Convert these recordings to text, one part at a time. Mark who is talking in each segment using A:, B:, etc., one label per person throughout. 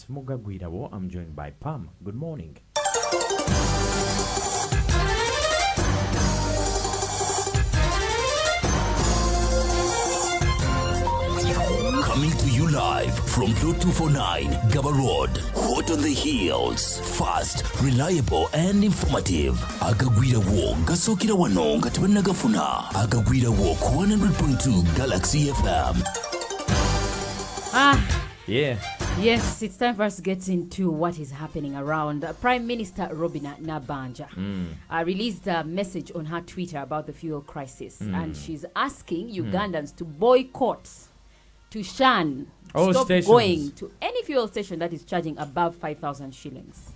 A: That's Mugagwirawo. I'm joined by Pam. Good morning.
B: Coming to you live from Plot 249, Gaba Road. Hot on the heels. Fast, reliable, and informative. Agagwirawo, Gasokira Wano, Gatabanagafuna. Agagwirawo, 100.2 Galaxy FM.
A: Yeah.
C: Yes, it's time for us to get into what is happening around. Prime Minister Robina Nabanja released a message on her Twitter about the fuel crisis, and she's asking Ugandans to boycott, to shun, stop
A: stations.
C: going to any fuel station that is charging above 5,000 shillings.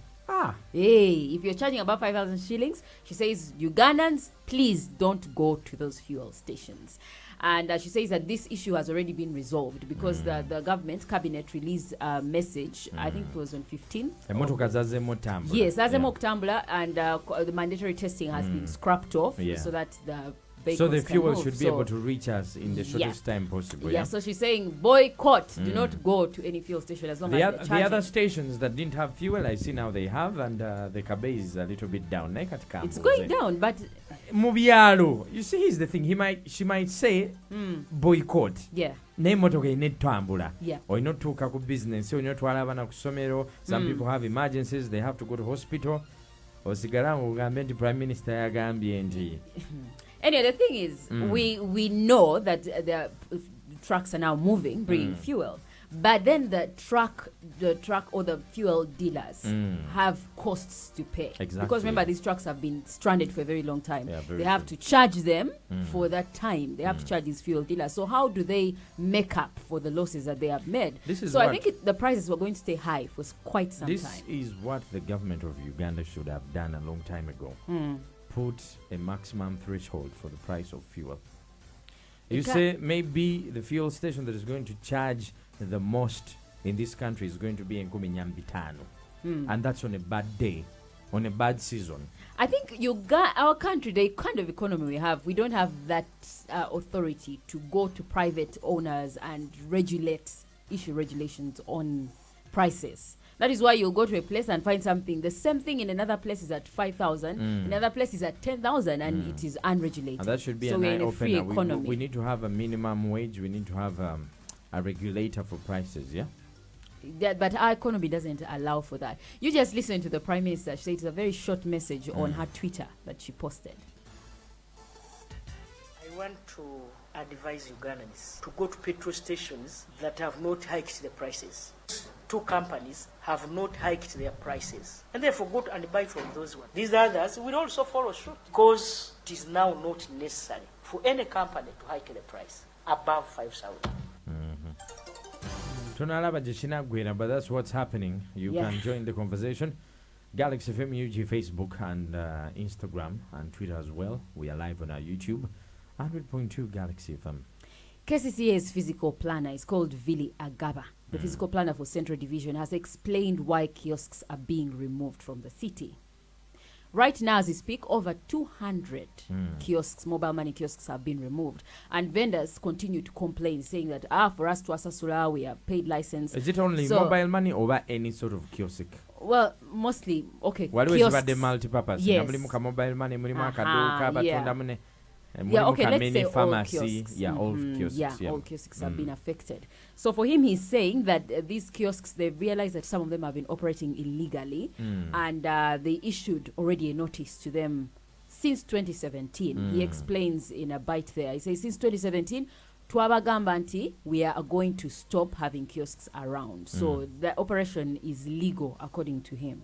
C: Hey, if you're charging above 5,000 shillings, she says, Ugandans, please don't go to those fuel stations. And she says that this issue has already been resolved because the government cabinet released a message, I think it was on 15th. Yes, Azemo Kutambula, and the mandatory testing has been scrapped off so that the
A: fuel should be able to reach us in the shortest time possible.
C: Yeah, so she's saying boycott, do not go to any fuel station as long as
A: the other stations that didn't have fuel, I see now they have, and the cabe is a little bit down.
C: It's going down, but
A: Mubialo, you see, here's the thing. She might say boycott.
C: Yeah.
A: Nemotoka inetambula.
C: Yeah.
A: Or not to kaku business. Or not to alabana kusomero. Some people have emergencies. They have to go to hospital. Or sigaramu ugambe Prime Minister yagambye nti.
C: Anyway, the thing is, we know that the trucks are now moving, bringing fuel. But then the truck or the fuel dealers have costs to pay.
A: Exactly.
C: Because remember, these trucks have been stranded for a very long time.
A: Yeah,
C: they have to charge them for that time. They have to charge these fuel dealers. So how do they make up for the losses that they have made? I think the prices were going to stay high for quite some time.
A: This is what the government of Uganda should have done a long time ago. Put a maximum threshold for the price of fuel. You say maybe the fuel station that is going to charge the most in this country is going to be in Nyambitano. And that's on a bad day, on a bad season.
C: I think our country, the kind of economy we have, we don't have that authority to go to private owners and issue regulations on prices. That is why you'll go to a place and find something. The same thing in another place is at 5,000, in another place is at 10,000, and it is unregulated.
A: And that should be
C: so
A: an
C: we're in a free
A: eye-opener.
C: economy.
A: We need to have a minimum wage. We need to have a regulator for prices, yeah?
C: But our economy doesn't allow for that. You just listen to the Prime Minister. She said it's a very short message on her Twitter that she posted.
D: I want to advise Ugandans to go to petrol stations that have not hiked the prices. Two companies have not hiked their prices, and therefore go and buy from those ones. These others will also follow suit because it is now not necessary for any company to hike the price above 5,000.
A: But that's what's happening. You can join the conversation. Galaxy FM UG Facebook and Instagram and Twitter as well. We are live on our YouTube. 100.2 Galaxy FM.
C: KCCA's physical planner is called Vili Agaba. The physical planner for Central Division has explained why kiosks are being removed from the city. Right now, as we speak, over 200 kiosks, mobile money kiosks, have been removed. And vendors continue to complain, saying that, for us to Asasula, we have paid license.
A: Is it only mobile money or any sort of kiosk?
C: Well, mostly, kiosks.
A: The multi-purpose.
C: Yes.
A: Mobile money,
C: let's say
A: pharmacy,
C: all kiosks. All kiosks have been affected. So for him, he's saying that these kiosks, they've realized that some of them have been operating illegally, and they issued already a notice to them since 2017. He explains in a bite there. He says, since 2017, Twabagamba nti, we are going to stop having kiosks around. So the operation is legal, according to him.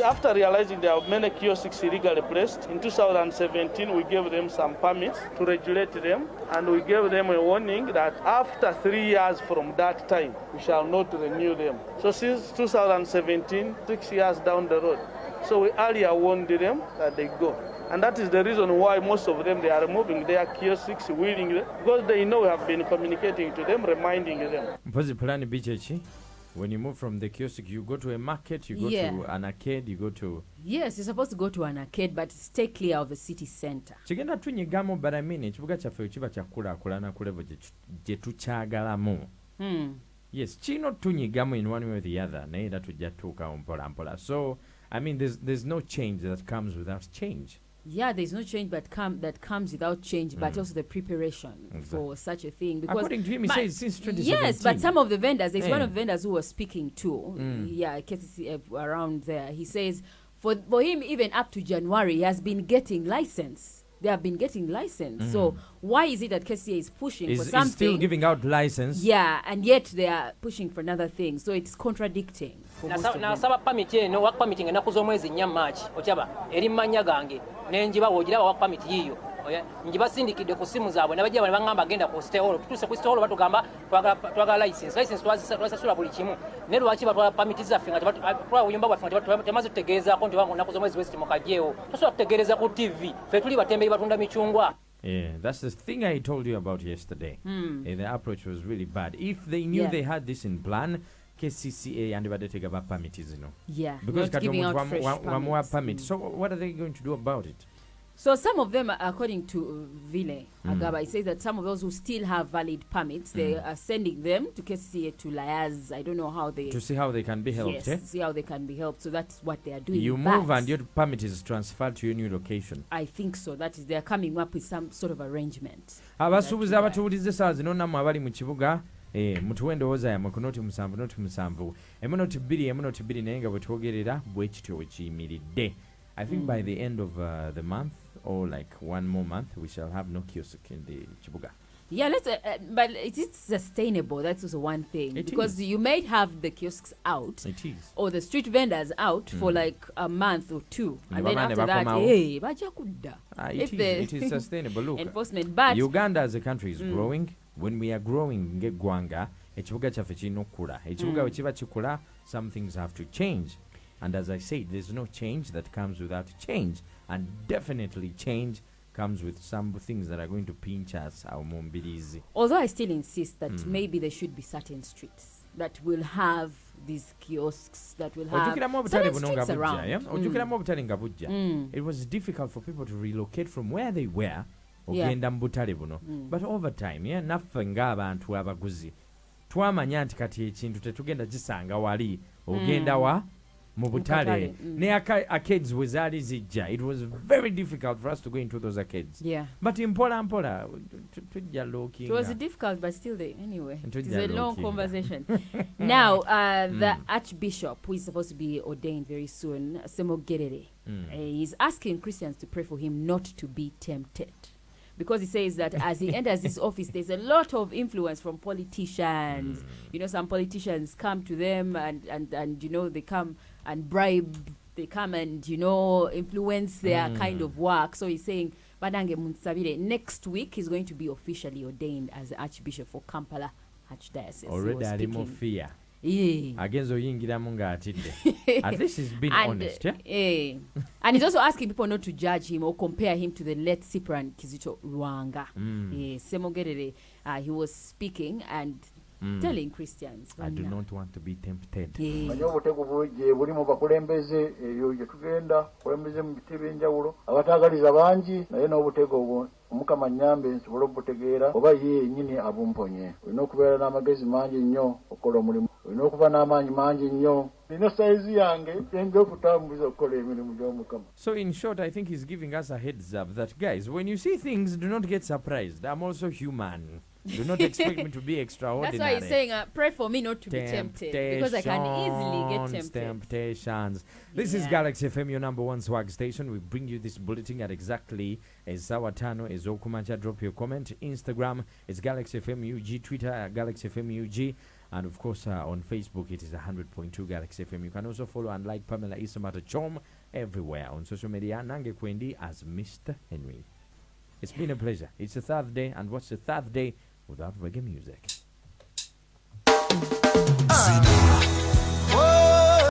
E: After realizing there are many kiosks illegally placed, in 2017 we gave them some permits to regulate them, and we gave them a warning that after 3 years from that time, we shall not renew them. So since 2017, 6 years down the road, so we earlier warned them that they go. And that is the reason why most of them, they are removing their kiosks willingly, because they know we have been communicating to them, reminding them.
A: When you move from the kiosk, you go to a market, you go to an arcade, you go to...
C: Yes, you're supposed to go to an arcade, but stay clear of the city center.
A: Chigenda tunyigamo, but I mean, ekibuga kyaffe kiba kyakkulaakulana ku level gye tukyagalamu. Yes, chino tunyigamu in one way or the other. Naida tujatuka mpola mpola. So, I mean, there's no change that comes without change.
C: Yeah, there's no change that comes without change, but also the preparation for such a thing. Because
A: according to him, he says since 2017.
C: Yes, but some of the vendors, there's one of the vendors who was speaking too. Yeah, KCCF around there. He says for him, even up to January, he has been getting license. They have been getting license. So why is it that KCA is pushing for something?
A: Is still giving out license.
C: Yeah, and yet they are pushing for another thing. So it's contradicting.
F: Na saba permit no work permit ngena kuzomwezi nya March ochaba eri manya gange nenjiba wogira work permit yiyo njiba sindikide ku simu zaabwe nabajja bali bangamba agenda ku stay hall tutuse ku stay hall batugamba twaga license twasasula buli kimu ne lwaki batwala permit zaffe nga twa uyumba bwaffe temaze tutegeeza ko ntibango nakuzomwezi west mukajeo tusobola kutegereza ku TV fe tuli batembeyi batunda michungwa.
A: Yeah, that's the thing I told you about yesterday. The approach was really bad. If they knew they had this in plan, KCCA and Badetega permits,
C: Yeah,
A: because
C: not giving out fresh
A: one more permit. So what are they going to do about it?
C: So some of them, according to Ville Agaba, it says that some of those who still have valid permits, they are sending them to KCCA to Liaz. I don't know how they...
A: To see how they can be helped,
C: Yes,
A: eh?
C: see how they can be helped. So that's what they are doing.
A: You move and your permit is transferred to your new location.
C: I think so. That is, they are coming up with some sort of arrangement.
A: Abasuubuzi abatuwuliriza saa zino nammwe abali mu kibuga mutuwe endowooza yammwe ku noti musanvu emunoti bbiri naye nga bwe twogerera bwe kityo bwe kiyimiridde. I think by the end of the month or like one more month we shall have no kiosk in the Chibuga.
C: Yeah, let's. But it is sustainable. That's also one thing because you may have the kiosks out, or the street vendors out for like a month or two, and then after that, hey,
A: it is sustainable. Look,
C: enforcement. But
A: Uganda as a country is growing. When we are growing, ngegwanga, echibuga chaffe kinokula. Echibuga wechiba chikula, some things have to change. And as I said, there's no change that comes without change, and definitely change comes with some things that are going to pinch us, our mobilities.
C: Although I still insist that maybe there should be certain streets that will have these kiosks, that will have certain streets around.
A: It was difficult for people to relocate from where they were. But over time, naffe ng'abantu abaguzi twamanya nti kati ekintu tetugenda kisanga wali ogenda wa mu butale ne arcades we zaali zijja. It was very difficult for us to go into those arcades. But mpola tujja looking.
C: It was difficult, but still anyway. It's a long conversation. Now, the Archbishop, who is supposed to be ordained very soon, Semogerere, is asking Christians to pray for him not to be tempted. Because he says that as he enters this office, there's a lot of influence from politicians. You know, some politicians come to them and you know, they come and bribe, they come and, you know, influence their kind of work. So he's saying, Badange Munsabire, next week he's going to be officially ordained as the Archbishop for Kampala Archdiocese.
A: Already ali mu fear. Agenzo yingiramu ng'atidde. At least he's been honest.
C: And he's also asking people not to judge him or compare him to the late Cyprian Kizito Lwanga. Semogerere, he was speaking and telling Christians,
A: I do not want to be tempted.
G: Bulimu bakulembeze eyo gye tugenda kulembeze mu biti ebyenjawulo abataagaliza bangi naye n'obutego obwo Omukama nnyambe nsobole obutegeera oba ye yennyini abumponye. Olina okubeera n'amagezi mangi nnyo okukola omulimu, olina okuba n'amaanyi mangi nnyo. Nina saizi yange genda okutambuza okukola emirimu gy'Omukama.
A: So in short, I think he's giving us a heads up that, guys, when you see things, do not get surprised. I'm also human. Do not expect me to be extraordinary.
C: That's why he's saying, pray for me not to be tempted, because I can easily get tempted.
A: Temptations. This is Galaxy FM, your number one swag station. We bring you this bulletin at exactly as Sawatano, as Okumacha. Drop your comment. Instagram is Galaxy FM UG. Twitter, Galaxy FM UG. And of course, on Facebook, it is 100.2 Galaxy FM. You can also follow and like Pamela Isamata Chom everywhere on social media. Nange Kwendi as Mr. Henry. It's been a pleasure. It's the third day, and what's the third day without reggae music?